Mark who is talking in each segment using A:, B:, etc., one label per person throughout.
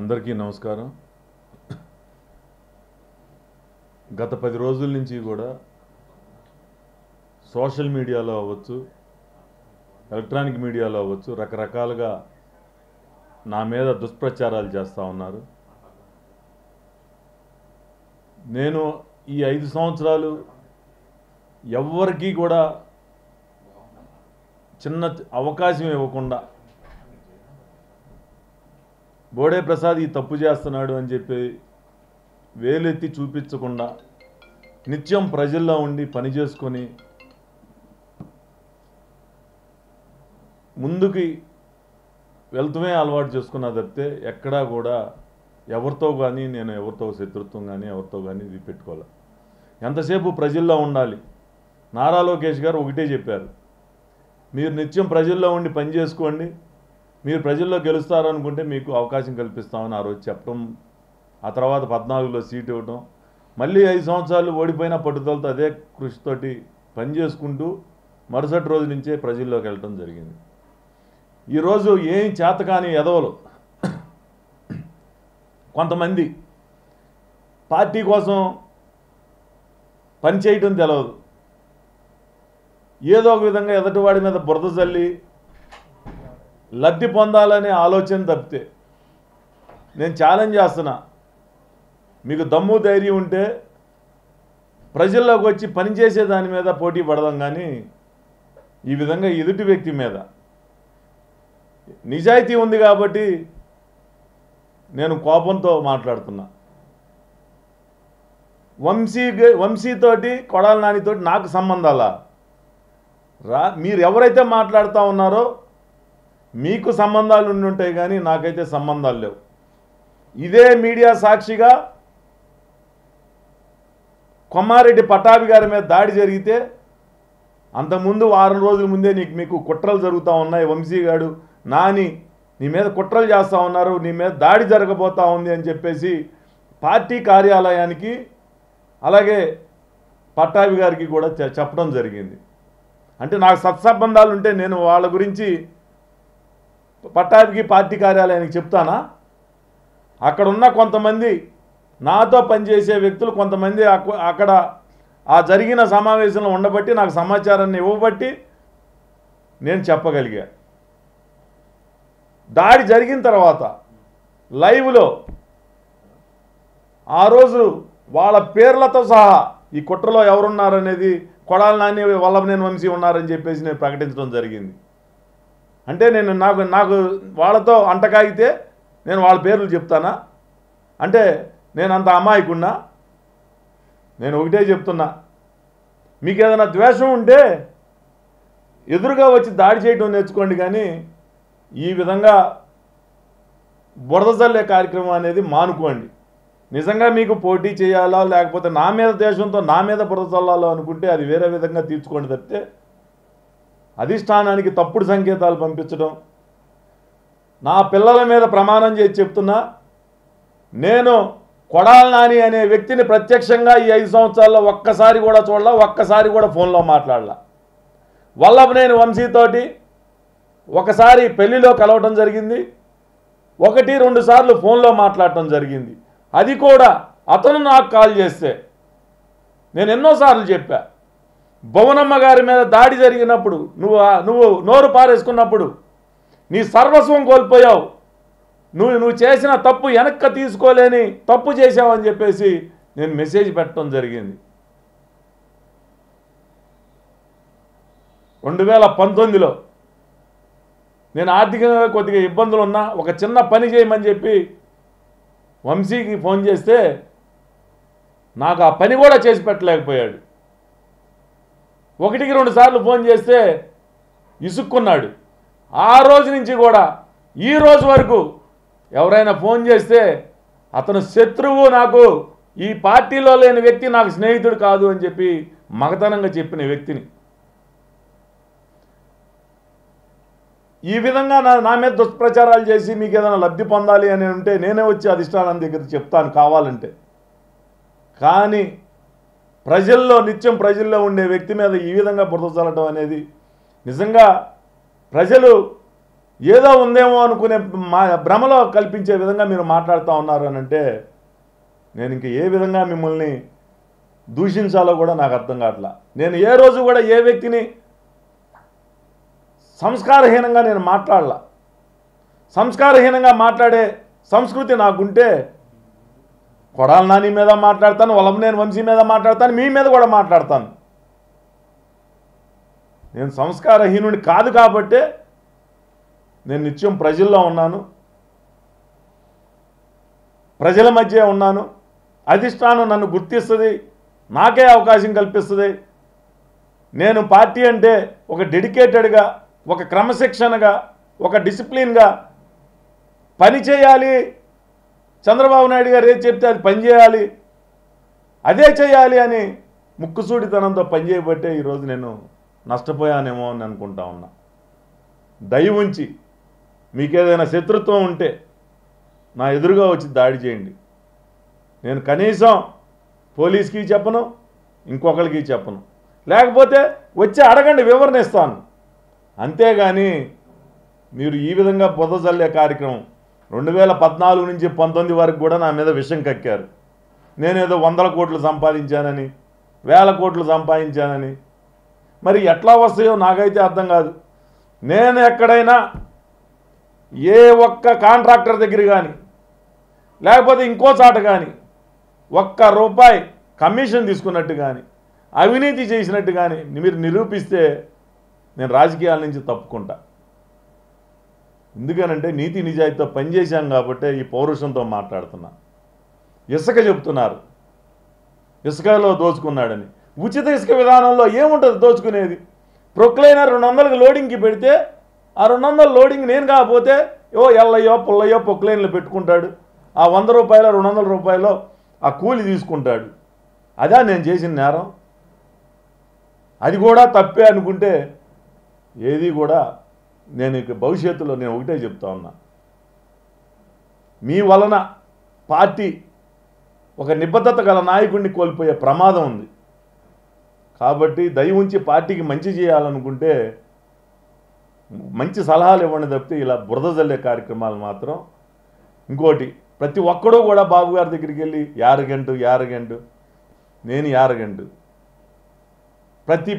A: అందరికీ నమస్కారం. గత 10 రోజుల నుంచి కూడా సోషల్ మీడియాలో అవ్వచ్చు, ఎలక్ట్రానిక్ మీడియాలో అవ్వచ్చు, రకరకాలుగా నా మీద దుష్ప్రచారాలు చేస్తూ ఉన్నారు. నేను ఈ 5 సంవత్సరాలు ఎవ్వరికీ కూడా చిన్న అవకాశం ఇవ్వకుండా బోడే ప్రసాద్ ఈ తప్పు చేస్తున్నాడు అని చెప్పి వేలెత్తి చూపించకుండా నిత్యం ప్రజల్లో ఉండి పని చేసుకొని ముందుకి వెళ్తూనే అలవాటు చేసుకున్నా తప్పితే ఎక్కడా కూడా ఎవరితో కానీ నేను ఎవరితో శత్రుత్వం కానీ ఎవరితో కానీ ఇది పెట్టుకోవాలి. ఎంతసేపు ప్రజల్లో ఉండాలి. నారా లోకేష్ గారు ఒకటే చెప్పారు, మీరు నిత్యం ప్రజల్లో ఉండి పని చేసుకోండి, మీరు ప్రజల్లో గెలుస్తారనుకుంటే మీకు అవకాశం కల్పిస్తామని ఆ రోజు చెప్పడం, ఆ తర్వాత 14లో సీట్ ఇవ్వటం, మళ్ళీ 5 సంవత్సరాలు ఓడిపోయిన పట్టుదలతో అదే కృషితోటి పని చేసుకుంటూ మరుసటి రోజు నుంచే ప్రజల్లోకి వెళ్ళటం జరిగింది. ఈరోజు ఏం చేతకాని ఎదవలు కొంతమంది పార్టీ కోసం పని చేయటం తెలవదు, ఏదో ఒక విధంగా ఎదుటివాడి మీద బురద జల్లి లబ్ధి పొందాలనే ఆలోచన తప్పితే, నేను ఛాలెంజ్ చేస్తున్నా, మీకు దమ్ము ధైర్యం ఉంటే ప్రజల్లోకి వచ్చి పనిచేసే దాని మీద పోటీ పడదాం. కానీ ఈ విధంగా ఎదుటి వ్యక్తి మీద నిజాయితీ ఉంది కాబట్టి నేను కోపంతో మాట్లాడుతున్నా. వంశీతోటి కొడాలి నానితోటి నాకు సంబంధాలా? మీరు ఎవరైతే మాట్లాడుతూ ఉన్నారో మీకు సంబంధాలు ఉండి ఉంటాయి, కానీ నాకైతే సంబంధాలు లేవు. ఇదే మీడియా సాక్షిగా కొమ్మారెడ్డి పట్టాభి గారి మీద దాడి జరిగితే అంతకుముందు 6 రోజుల ముందే మీకు కుట్రలు జరుగుతూ ఉన్నాయి, వంశీ గారు నాని నీ మీద కుట్రలు చేస్తూ ఉన్నారు, నీ మీద దాడి జరగబోతూ ఉంది అని చెప్పేసి పార్టీ కార్యాలయానికి అలాగే పట్టాభి గారికి కూడా చెప్పడం జరిగింది. అంటే నాకు సత్సంబంధాలు ఉంటే నేను వాళ్ళ గురించి పట్టాభికి పార్టీ కార్యాలయానికి చెప్తానా? అక్కడ ఉన్న కొంతమంది నాతో పనిచేసే వ్యక్తులు కొంతమంది అక్కడ ఆ జరిగిన సమావేశంలో ఉండబట్టి నాకు సమాచారాన్ని ఇవ్వబట్టి నేను చెప్పగలిగా. దాడి జరిగిన తర్వాత లైవ్లో ఆ రోజు వాళ్ళ పేర్లతో సహా ఈ కుట్రలో ఎవరున్నారనేది కొడాలి నాని వల్లభనేని వంశీ ఉన్నారని చెప్పేసి నేను ప్రకటించడం జరిగింది. అంటే నేను నాకు వాళ్ళతో అంటకాగితే నేను వాళ్ళ పేర్లు చెప్తానా? అంటే నేను అంత అమాయకున్నా? నేను ఒకటే చెప్తున్నా, మీకు ఏదైనా ద్వేషం ఉంటే ఎదురుగా వచ్చి దాడి చేయడం నేర్చుకోండి, కానీ ఈ విధంగా బురద జల్లే కార్యక్రమం అనేది మానుకోండి. నిజంగా మీకు పోటీ చేయాలా లేకపోతే నా మీద ద్వేషంతో నా మీద బురద జల్లాలో అనుకుంటే అది వేరే విధంగా తీర్చుకోండి తప్పితే అధిష్టానానికి తప్పుడు సంకేతాలు పంపించడం. నా పిల్లల మీద ప్రమాణం చేసి చెప్తున్నా, నేను కొడాలి నాని అనే వ్యక్తిని ప్రత్యక్షంగా ఈ 5 సంవత్సరాల్లో ఒక్కసారి కూడా చూడలా, ఒక్కసారి కూడా ఫోన్లో మాట్లాడలా. వల్లభనేని వంశీతోటి ఒకసారి పెళ్లిలో కలవటం జరిగింది, 1-2 సార్లు ఫోన్లో మాట్లాడటం జరిగింది. అది కూడా అతను నాకు కాల్ చేస్తే నేను ఎన్నోసార్లు చెప్పా, భువనమ్మ గారి మీద దాడి జరిగినప్పుడు నువ్వు నోరు పారేసుకున్నప్పుడు నీ సర్వస్వం కోల్పోయావు, నువ్వు చేసిన తప్పు వెనక్కి తీసుకోలేని తప్పు చేశావని చెప్పేసి నేను మెసేజ్ పెట్టడం జరిగింది. 2019లో నేను ఆర్థికంగా కొద్దిగా ఇబ్బందులు ఉన్నా ఒక చిన్న పని చేయమని చెప్పి వంశీకి ఫోన్ చేస్తే నాకు ఆ పని కూడా చేసి పెట్టలేకపోయాడు. 1-2 సార్లు ఫోన్ చేస్తే ఇసుక్కున్నాడు. ఆ రోజు నుంచి కూడా ఈ రోజు వరకు ఎవరైనా ఫోన్ చేస్తే అతను శత్రువు, నాకు ఈ పార్టీలో లేని వ్యక్తి నాకు స్నేహితుడు కాదు అని చెప్పి మగతనంగా చెప్పిన వ్యక్తిని ఈ విధంగా నా మీద దుష్ప్రచారాలు చేసి మీకు ఏదైనా లబ్ధి పొందాలి అని ఉంటే నేనే వచ్చి అధిష్టానం దగ్గర చెప్తాను కావాలంటే. కానీ నిత్యం ప్రజల్లో ఉండే వ్యక్తి మీద ఈ విధంగా బురద చల్లటం అనేది నిజంగా ప్రజలు ఏదో ఉందేమో అనుకునే భ్రమలో కల్పించే విధంగా మీరు మాట్లాడుతూ ఉన్నారు అని అంటే నేను ఇంక ఏ విధంగా మిమ్మల్ని దూషించాలో కూడా నాకు అర్థం కావట్లా. నేను ఏ రోజు కూడా ఏ వ్యక్తిని సంస్కారహీనంగా నేను మాట్లాడలా. సంస్కారహీనంగా మాట్లాడే సంస్కృతి నాకుంటే కొడాలి నాని మీద మాట్లాడతాను, వల్లభనేని వంశీ మీద మాట్లాడతాను, మీ మీద కూడా మాట్లాడతాను. నేను సంస్కారహీనుని కాదు కాబట్టే నేను నిత్యం ప్రజల్లో ఉన్నాను, ప్రజల మధ్య ఉన్నాను. అధిష్టానం నన్ను గుర్తిస్తుంది, నాకే అవకాశం కల్పిస్తుంది. నేను పార్టీ అంటే ఒక డెడికేటెడ్గా, ఒక క్రమశిక్షణగా, ఒక డిసిప్లిన్గా పని చేయాలి. చంద్రబాబు నాయుడు గారు ఏది చెప్తే అది పని చేయాలి, అదే చేయాలి అని ముక్కుసూడితనంతో పనిచేయబట్టే ఈరోజు నేను నష్టపోయానేమో అని అనుకుంటా ఉన్నా. దయ ఉంచి మీకేదైనా శత్రుత్వం ఉంటే నా ఎదురుగా వచ్చి దాడి చేయండి. నేను కనీసం పోలీస్కి చెప్పను, ఇంకొకరికి చెప్పను. లేకపోతే వచ్చి అడగండి, వివరణ ఇస్తాను. అంతేగాని మీరు ఈ విధంగా బురద జల్లే కార్యక్రమం 2014 నుంచి 19 వరకు కూడా నా మీద విషం కక్కారు. నేనేదో 100 కోట్లు సంపాదించానని, 1000 కోట్లు సంపాదించానని. మరి ఎట్లా వస్తాయో నాకైతే అర్థం కాదు. నేను ఎక్కడైనా ఏ ఒక్క కాంట్రాక్టర్ దగ్గర కానీ లేకపోతే ఇంకో చాట కానీ ₹1 కమిషన్ తీసుకున్నట్టు కానీ అవినీతి చేసినట్టు కానీ మీరు నిరూపిస్తే నేను రాజకీయాల నుంచి తప్పుకుంటా. ఎందుకనంటే నీతి నిజాయితీతో పనిచేశాం కాబట్టి ఈ పౌరుషంతో మాట్లాడుతున్నా. ఇసుక చెప్తున్నారు, ఇసుకలో దోచుకున్నాడని. ఉచిత ఇసుక విధానంలో ఏముంటుంది దోచుకునేది? ప్రొక్లైనర్ 200కి లోడింగ్కి పెడితే ఆ 200 లోడింగ్ నేను కాకపోతే ఎల్లయ్యో పుల్లయ్యో ప్రొక్లైన్లు పెట్టుకుంటాడు. ఆ ₹100 200 ఆ కూలి తీసుకుంటాడు. అదా నేను చేసిన నేరం? అది కూడా తప్పే అనుకుంటే ఏది కూడా నేను ఇక భవిష్యత్తులో నేను ఒకటే చెప్తా ఉన్నా, మీ వలన పార్టీ ఒక నిబద్ధత గల నాయకుడిని కోల్పోయే ప్రమాదం ఉంది. కాబట్టి దయ ఉంచి పార్టీకి మంచి చేయాలనుకుంటే మంచి సలహాలు ఇవ్వండి తప్పితే ఇలా బురద జల్లే కార్యక్రమాలు మాత్రం. ఇంకోటి, ప్రతి ఒక్కడూ కూడా బాబు గారి దగ్గరికి వెళ్ళి యారగంటు నేను యారగంటు. ప్రతి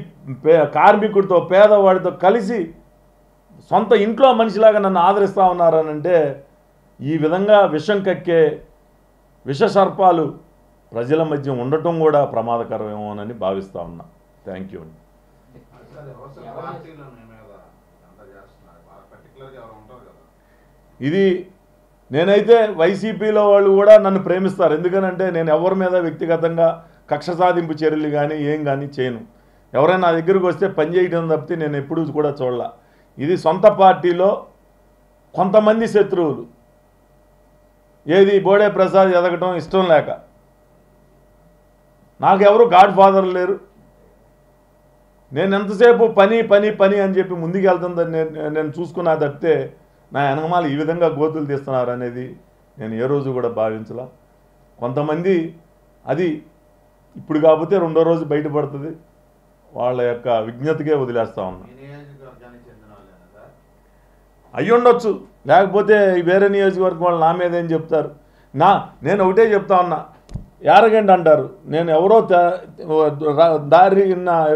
A: కార్మికుడితో పేదవాడితో కలిసి సొంత ఇంట్లో మనిషిలాగా నన్ను ఆదరిస్తూ ఉన్నారనంటే ఈ విధంగా విషం కక్కే విషసర్పాలు ప్రజల మధ్య ఉండటం కూడా ప్రమాదకరమేమోనని భావిస్తూ ఉన్నా. థ్యాంక్ యూ అండి. ఇది నేనైతే వైసీపీలో వాళ్ళు కూడా నన్ను ప్రేమిస్తారు. ఎందుకనంటే నేను ఎవరి మీద వ్యక్తిగతంగా కక్ష సాధింపు చర్యలు కానీ ఏం కానీ చేయను. ఎవరైనా నా దగ్గరికి వస్తే పని చేయడం తప్పితే నేను ఎప్పుడూ కూడా చూడలా. ఇది సొంత పార్టీలో కొంతమంది శత్రువులు ఏది బోడే ప్రసాద్ ఎదగటం ఇష్టం లేక, నాకెవరు గాడ్ ఫాదర్ లేరు. నేను ఎంతసేపు పని పని పని అని చెప్పి ముందుకు వెళ్తుందని నేను చూసుకున్నా తప్పితే నా వెనకమాల ఈ విధంగా గోతులు తీస్తున్నారు అనేది నేను ఏ రోజు కూడా భావించలా. కొంతమంది అది ఇప్పుడు కాకపోతే రెండో రోజు బయటపడుతుంది, వాళ్ళ యొక్క విజ్ఞతకే వదిలేస్తా ఉన్నా. అయ్యుండొచ్చు, లేకపోతే వేరే నియోజకవర్గం వాళ్ళు నా మీద ఏం చెప్తారు. నేను ఒకటే చెప్తా ఉన్నా, యారగండి అంటారు. నేను ఎవరో దారి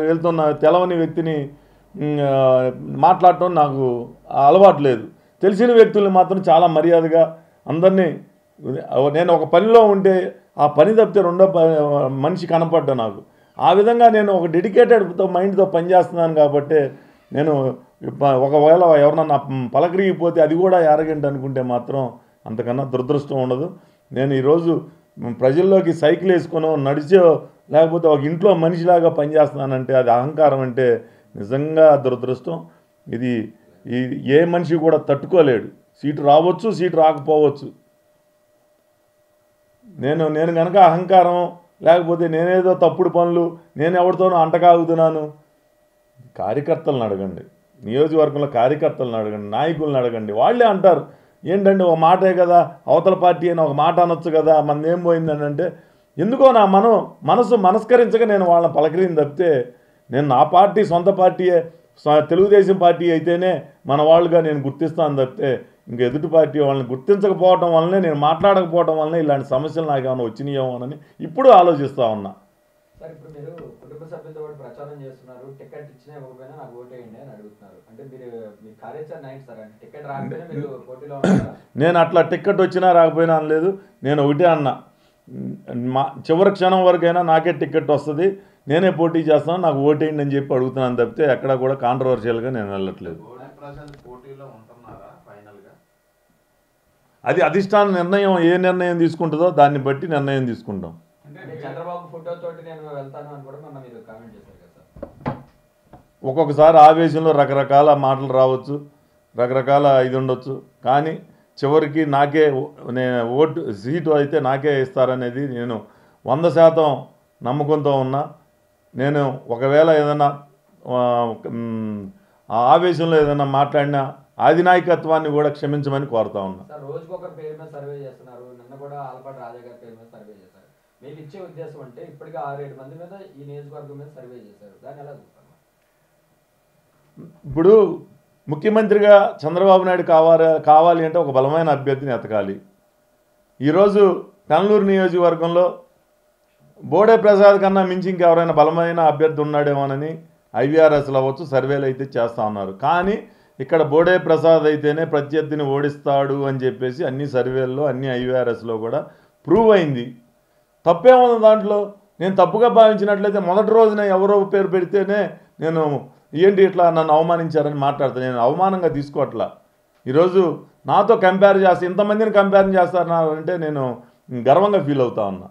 A: వెళ్తున్న తెలవని వ్యక్తిని మాట్లాడటం నాకు అలవాటు లేదు. తెలిసిన వ్యక్తుల్ని మాత్రం చాలా మర్యాదగా అందరినీ, నేను ఒక పనిలో ఉంటే ఆ పని తప్పితే రెండో మనిషి కనపడ్డా నాకు. ఆ విధంగా నేను ఒక డెడికేటెడ్ మైండ్తో పనిచేస్తున్నాను కాబట్టి నేను ఒకవేళ ఎవరన్నా పలకరిగిపోతే అది కూడా యారగంట అనుకుంటే మాత్రం అంతకన్నా దురదృష్టం ఉండదు. నేను ఈరోజు ప్రజల్లోకి సైకిల్ వేసుకునో నడిచో లేకపోతే ఒక ఇంట్లో మనిషిలాగా పనిచేస్తున్నానంటే అది అహంకారం అంటే నిజంగా దురదృష్టం. ఇది ఏ మనిషి కూడా తట్టుకోలేడు. సీటు రావచ్చు, సీటు రాకపోవచ్చు. నేను కనుక అహంకారం లేకపోతే నేనేదో తప్పుడు పనులు నేను ఎవరితోనో అంటకాగుతున్నాను, కార్యకర్తలను అడగండి, నియోజకవర్గంలో కార్యకర్తలను అడగండి, నాయకులను అడగండి. వాళ్ళే అంటారు, ఏంటంటే ఒక మాటే కదా, అవతల పార్టీ అని ఒక మాట అనొచ్చు కదా, మనది ఏం పోయిందని. అంటే ఎందుకో నా మనసు మనస్కరించక నేను వాళ్ళని పలకరింది తప్పితే నేను నా పార్టీ సొంత పార్టీయే తెలుగుదేశం పార్టీ అయితేనే మన వాళ్ళుగా నేను గుర్తిస్తాను తప్పితే ఇంక ఎదుటి పార్టీ వాళ్ళని గుర్తించకపోవడం వల్లనే, నేను మాట్లాడకపోవడం వల్లనే ఇలాంటి సమస్యలు నాకు ఏమైనా వచ్చినాయేమో అని ఇప్పుడు ఆలోచిస్తూ ఉన్నా.
B: సార్ ఇప్పుడు మీరు కుటుంబ సభ్యులతో కూడా ప్రచారం చేస్తున్నారు, టికెట్ ఇచ్చినా ఇవ్వకపోయినా నాకు ఓటేయండి అని అడుగుతున్నారు. అంటే మీరు మీ కార్యాచరణ ఏంటి సార్? అంటే టికెట్ రాకపోయినా మీరు పోటీలో ఉన్నారా?
A: నేను అట్లా టికెట్ వచ్చినా రాకపోయినా అనలేదు. నేను ఒకటే అన్నా, చివరి క్షణం వరకైనా నాకే టికెట్ వస్తుంది, నేనే పోటీ చేస్తాను, నాకు ఓటేయండి అని చెప్పి అడుగుతున్నాను తప్పితే ఎక్కడ కూడా కాంట్రవర్షియల్గా నేను వెళ్ళట్లేదు. అది అధిష్టాన నిర్ణయం, ఏ నిర్ణయం తీసుకుంటుందో దాన్ని బట్టి నిర్ణయం తీసుకుంటాం.
B: చంద్రబాబు ఫోటో తోటి నేను వెళ్తాను అని కూడా మొన్న మీరు కామెంట్ చేశారు కదా సార్.
A: ఒక్కొక్కసారి ఆవేశంలో రకరకాల మాటలు రావచ్చు, రకరకాల ఇది ఉండొచ్చు, కానీ చివరికి నాకే ఓటు సీటు అయితే నాకే ఇస్తారనేది నేను 100% నమ్మకంతో ఉన్నా. నేను ఒకవేళ ఏదైనా ఆ ఆవేశంలో ఏదైనా మాట్లాడినా అధినాయకత్వాన్ని కూడా క్షమించమని కోరుతా ఉన్నా.
B: సార్ రోజుకొకరి పేరు మీద సర్వే చేస్తున్నారు, నిన్న కూడా ఆలపాటి రాజా గారి పేరు మీద సర్వే చేశారు. మీకు ఇచ్చే ఉద్దేశం అంటే ఇప్పటికే 6-7 మంది మీద ఈ నియోజకవర్గం మీద సర్వే చేశారు, దాన్ని ఎలా చూస్తారు?
A: ఇప్పుడు ముఖ్యమంత్రిగా చంద్రబాబు నాయుడు కావాలి అంటే ఒక బలమైన అభ్యర్థిని ఎతకాలి. ఈరోజు పెనలూరు నియోజకవర్గంలో బోడే ప్రసాద్ కన్నా మించి ఇంకెవరైనా బలమైన అభ్యర్థి ఉన్నాడేమోనని ఐవీఆర్ఎస్లో అవ్వచ్చు సర్వేలు అయితే చేస్తూ ఉన్నారు. కానీ ఇక్కడ బోడే ప్రసాద్ అయితేనే ప్రత్యర్థిని ఓడిస్తాడు అని చెప్పేసి అన్ని సర్వేల్లో, అన్ని ఐవీఆర్ఎస్లో కూడా ప్రూవ్ అయింది. తప్పేముంది దాంట్లో? నేను తప్పుగా భావించినట్లయితే మొదటి రోజున ఎవరో పేరు పెడితేనే నేను ఏంటి ఇట్లా నన్ను అవమానించారని మాట్లాడతాను. నేను అవమానంగా తీసుకోవట్లా. ఈరోజు నాతో కంపేర్ చేస్తే ఇంతమందిని కంపేర్ చేస్తారు అంటే నేను గర్వంగా ఫీల్ అవుతా ఉన్నా.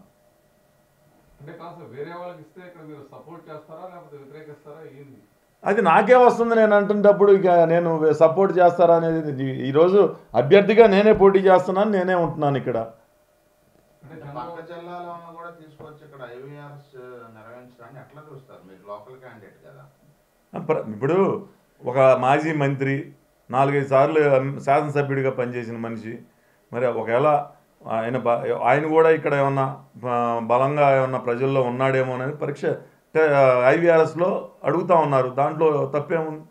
A: అది నాకే వస్తుంది నేను అంటున్నప్పుడు ఇక నేను సపోర్ట్ చేస్తారా అనేది. ఈరోజు అభ్యర్థిగా నేనే పోటీ చేస్తున్నాను, నేనే ఉంటున్నాను ఇక్కడ.
C: పక్క జిల్లాలో కూడా తీసుకొచ్చి ఇక్కడ ఐవీఆర్ఎస్ నిర్వహించడాన్ని ఎట్లా చూస్తారు? మీరు లోకల్ క్యాండిడేట్ కదా.
A: ఇప్పుడు ఒక మాజీ మంత్రి 4-5 సార్లు శాసనసభ్యుడిగా పనిచేసిన మనిషి, మరి ఒకవేళ ఆయన కూడా ఇక్కడ ఏమన్నా బలంగా ఏమన్నా ప్రజల్లో ఉన్నాడేమోనని పరీక్ష ఐవీఆర్ఎస్లో అడుగుతూ ఉన్నారు. దాంట్లో తప్పేముంది?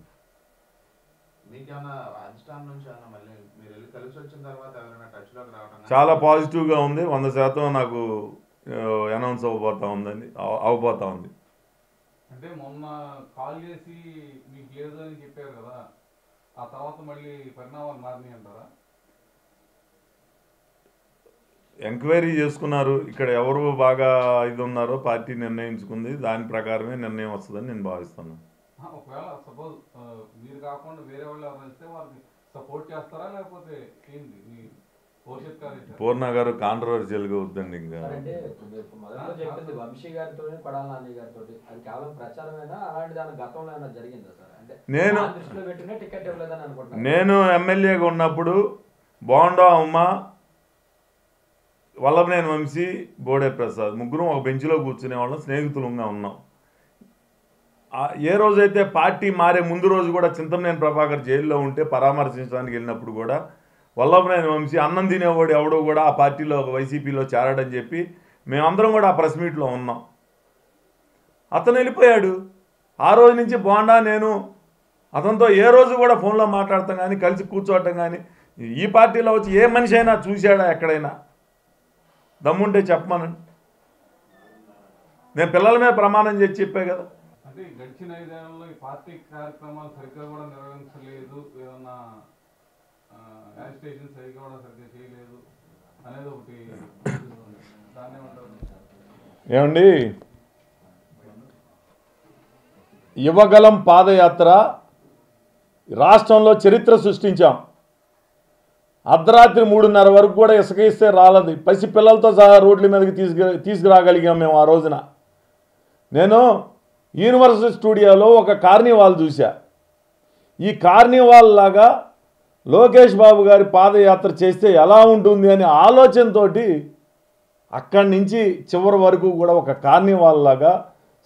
A: చాలా పాజిటివ్గా ఉంది. 100% నాకు అనౌన్స్ అవబోతా ఉంది.
D: అంటే మొన్న కాల్ చేసి మీకు లేదు అని చెప్పారు కదా, ఆ తర్వాత మళ్ళీ పరిణామాలు మారినాయి అంటారా?
A: ఎంక్వైరీ చేసుకున్నారు. ఇక్కడ ఎవరు బాగా ఇది ఉన్నారో పార్టీ నిర్ణయించుకుంది, దాని ప్రకారమే నిర్ణయం వస్తుందని నేను భావిస్తున్నాను.
D: ఒకవేళ సపోజ్ మీరు కాకుండా వేరే వాళ్ళు ఎవరైనా ఇస్తే వాళ్ళకి సపోర్ట్ చేస్తారా, లేకపోతే ఏంటి మీ భవిష్యత్ కార్యాచరణ?
A: పూర్ణ గారు కాంట్రవర్షియల్గా వద్దండి. ఇంకా
B: మొదట్లో చెప్పింది వంశీ గారితో, కొడాల నాని గారితో, అది కేవలం ప్రచారమైనా అలాంటి దాని గతంలో ఏమైనా జరిగిందా సార్? అంటే
A: నేను
B: దృష్టిలో పెట్టుకునే టికెట్ ఇవ్వలేదని అనుకుంటున్నాను.
A: నేను ఎమ్మెల్యేగా ఉన్నప్పుడు బోండా ఉమ్మ, వల్లభనేని వంశీ, బోడే ప్రసాద్ ముగ్గురం ఒక బెంచ్లో కూర్చునే వాళ్ళం, స్నేహితులంగా ఉన్నాం. ఏ రోజైతే పార్టీ మారే ముందు రోజు కూడా చింతమనేని ప్రభాకర్ జైల్లో ఉంటే పరామర్శించడానికి వెళ్ళినప్పుడు కూడా వల్లభనేని వంశీ అన్నం తినేవాడు ఎవడో కూడా ఆ పార్టీలో వైసీపీలో చేరాడని చెప్పి మేమందరం కూడా ఆ ప్రెస్ మీట్లో ఉన్నాం. అతను వెళ్ళిపోయాడు. ఆ రోజు నుంచి బోండా నేను అతనితో ఏ రోజు కూడా ఫోన్లో మాట్లాడతాం కానీ, కలిసి కూర్చోవటం కానీ, ఈ పార్టీలో వచ్చి ఏ మనిషి అయినా చూశాడా ఎక్కడైనా? దమ్ముంటే చెప్పమనండి. నేను పిల్లల మీద ప్రమాణం చేసి చెప్పే కదా.
D: అంటే గడిచిన 5 ఏళ్లలో ఈ పార్టీ కార్యక్రమాలు సరిగ్గా కూడా నిర్వహించలేదు, ఏమన్నా యాజిటేషన్ సరిగ్గా కూడా సరిగ్గా చేయలేదు అనేది ఒకటి. దాన్ని
A: ఏమండి, యువగలం పాదయాత్ర రాష్ట్రంలో చరిత్ర సృష్టించాం. అర్ధరాత్రి 3:30 వరకు కూడా ఇసుక ఇస్తే రాలదు. పసి పిల్లలతో సహా రోడ్ల మీదకి తీసుకురాగలిగాం మేము ఆ రోజున. నేను యూనివర్సల్ స్టూడియోలో ఒక కార్నివాల్ చూసా. ఈ కార్నివాల్ లాగా లోకేష్ బాబు గారి పాదయాత్ర చేస్తే ఎలా ఉంటుంది అనే ఆలోచనతో అక్కడి నుంచి చివరి వరకు కూడా ఒక కార్నివాల్ లాగా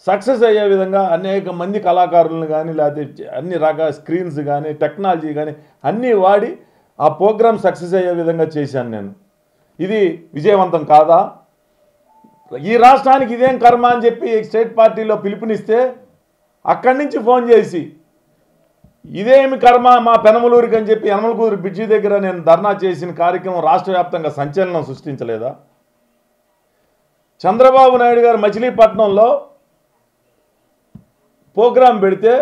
A: సక్సెస్ అయ్యే విధంగా అనేక మంది కళాకారులను కానీ, లేకపోతే అన్ని రకాల స్క్రీన్స్ కానీ, టెక్నాలజీ కానీ అన్నీ వాడి ఆ ప్రోగ్రామ్ సక్సెస్ అయ్యే విధంగా చేశాను నేను. ఇది విజయవంతం కాదా? ఈ రాష్ట్రానికి ఇదేం కర్మ అని చెప్పి స్టేట్ పార్టీలో పిలుపునిస్తే అక్కడి నుంచి ఫోన్ చేసి ఇదేమి కర్మ మా పెనమలూరికి అని చెప్పి యనమలకూరు బ్రిడ్జి దగ్గర నేను ధర్నా చేసిన కార్యక్రమం రాష్ట్ర వ్యాప్తంగా సంచలనం సృష్టించలేదా? చంద్రబాబు నాయుడు గారు మచిలీపట్నంలో ప్రోగ్రాం పెడితే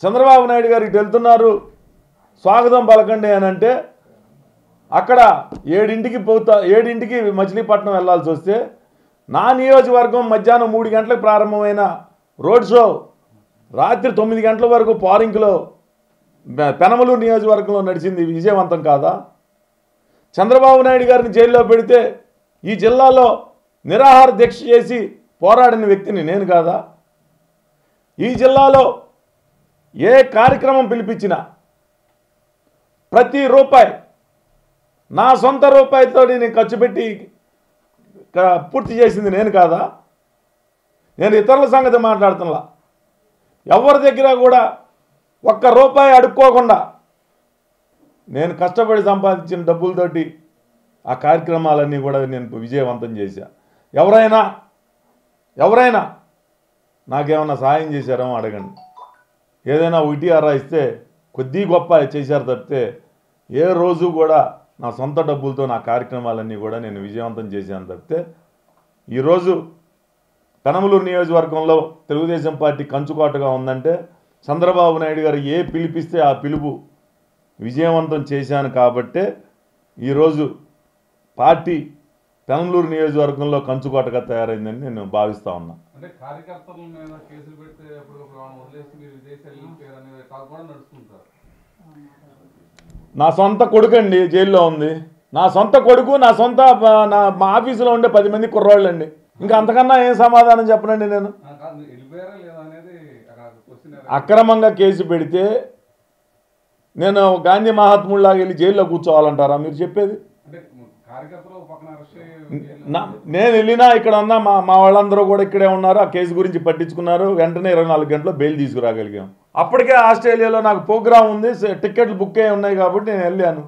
A: చంద్రబాబు నాయుడు గారు ఇటు వెళ్తున్నారు స్వాగతం పలకండి అని అంటే అక్కడ 7ంటికి మచిలీపట్నం వెళ్ళాల్సి వస్తే నా నియోజకవర్గం మధ్యాహ్నం 3 గంటలకు ప్రారంభమైన రోడ్ షో రాత్రి 9 గంటల వరకు పారింగ్లో పెనమలూరు నియోజకవర్గంలో నడిచింది విజయవంతం కాదా? చంద్రబాబు నాయుడు గారిని జైల్లో పెడితే ఈ జిల్లాలో నిరాహార దీక్ష చేసి పోరాడిన వ్యక్తిని నేను కాదా? ఈ జిల్లాలో ఏ కార్యక్రమం పిలిపించినా ప్రతి రూపాయి నా సొంత రూపాయితో నేను ఖర్చు పెట్టి పూర్తి చేసింది నేను కాదా? నేను ఇతరుల సంగతి మాట్లాడుతున్నా. ఎవరి దగ్గర కూడా ఒక్క రూపాయి అడుక్కోకుండా నేను కష్టపడి సంపాదించిన డబ్బులతోటి ఆ కార్యక్రమాలన్నీ కూడా నేను విజయవంతం చేశా. ఎవరైనా నాకేమన్నా సహాయం చేశారేమో అడగండి. ఏదైనా ఒకటి అరా ఇస్తే కొద్ది గొప్ప చేశారు తప్పితే ఏ రోజు కూడా నా సొంత డబ్బులతో నా కార్యక్రమాలన్నీ కూడా నేను విజయవంతం చేశాను తప్పితే ఈరోజు పెనమలూరు నియోజకవర్గంలో తెలుగుదేశం పార్టీ కంచుకోటగా ఉందంటే చంద్రబాబు నాయుడు గారు ఏ పిలిపిస్తే ఆ పిలుపు విజయవంతం చేశాను కాబట్టే ఈరోజు పార్టీ పెనమలూరు నియోజకవర్గంలో కంచుకోటగా తయారైందని నేను భావిస్తా ఉన్నా.
D: అంటే కార్యకర్తల మీద కేసులు పెడితే వదిలేసి మీరు విదేశాలు వెళ్ళిపోయారు అనే టాక్ కూడా నడుస్తుంటారు.
A: నా సొంత కొడుకు అండి జైల్లో ఉంది. నా సొంత కొడుకు మా ఆఫీసులో ఉండే 10 మంది కుర్రాళ్ళు అండి. ఇంకా అంతకన్నా ఏం సమాధానం చెప్పనండి నేను.
D: వెళ్ళిపోయారా లేదా అనేది
A: అక్రమంగా కేసు పెడితే నేను గాంధీ మహాత్ముడిలాగా వెళ్ళి జైల్లో కూర్చోవాలంటారా మీరు చెప్పేది? నేను వెళ్ళినా ఇక్కడ ఉన్న మా వాళ్ళందరూ కూడా ఇక్కడే ఉన్నారు. ఆ కేసు గురించి పట్టించుకున్నారు. వెంటనే 24 గంటల్లో బెయిల్ తీసుకురాగలిగాం. అప్పటికే ఆస్ట్రేలియాలో నాకు ప్రోగ్రాం ఉంది, టికెట్లు బుక్ అయి ఉన్నాయి కాబట్టి నేను వెళ్ళాను.